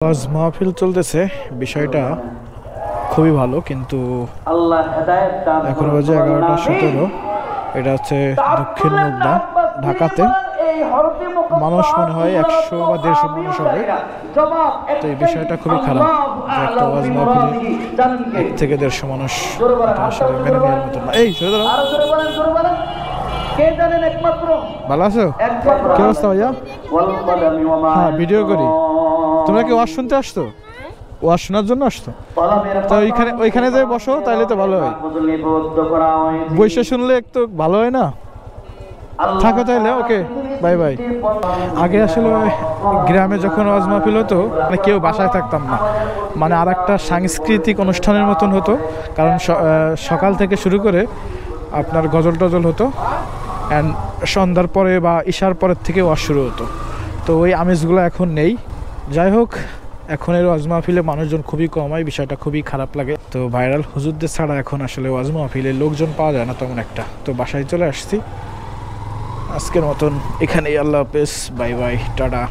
ওয়াজ মাহফিল চলতেছে, বিষয়টা খুবই ভালো, কিন্তু এখন বাজে 11:17। এটা হচ্ছে দক্ষিণ মুগদা, ঢাকাতে। মানুষ মনে হয় 100 বা 150 মানুষ হবে। তো এই বিষয়টা খুবই খারাপ যে একটা ওয়াজ মাহফিলে 1 থেকে 150 মানুষ, এটা আসলে মেনে নেওয়ার মতো না। এই সরে দাঁড়াও। ভালো আছো? কি অবস্থা ভাইয়া? হ্যাঁ, ভিডিও করি। তোমরা কি ওয়াজ শুনতে আসছো? ওয়াজ শোনার জন্য আসতো? তো ওইখানে যে বসো, তাইলে তো ভালো হয়। বসে শুনলে একটু ভালো হয় না? থাকো তাইলে, ওকে, বাই বাই। আগে আসলে গ্রামে যখন ওয়াজ মাহফিল হতো, মানে কেউ বাসায় থাকতাম না, মানে আর একটা সাংস্কৃতিক অনুষ্ঠানের মতন হতো। কারণ সকাল থেকে শুরু করে আপনার গজল টজল হতো, অ্যান্ড সন্ধ্যার পরে বা ঈশার পরের থেকে ওয়াজ শুরু হতো। তো ওই আমেজগুলো এখন নেই। যাই হোক, এখন এর ওয়াজ মাহফিলে মানুষজন খুবই কম হয়, বিষয়টা খুবই খারাপ লাগে। তো ভাইরাল হুজুরদের ছাড়া এখন আসলে ওয়াজ মাহফিলে লোকজন পাওয়া যায় না তেমন একটা। তো বাসায় চলে আসছি আজকের মতন, এখানেই। আল্লাহ হাফেজ, বাই বাই, টাটা।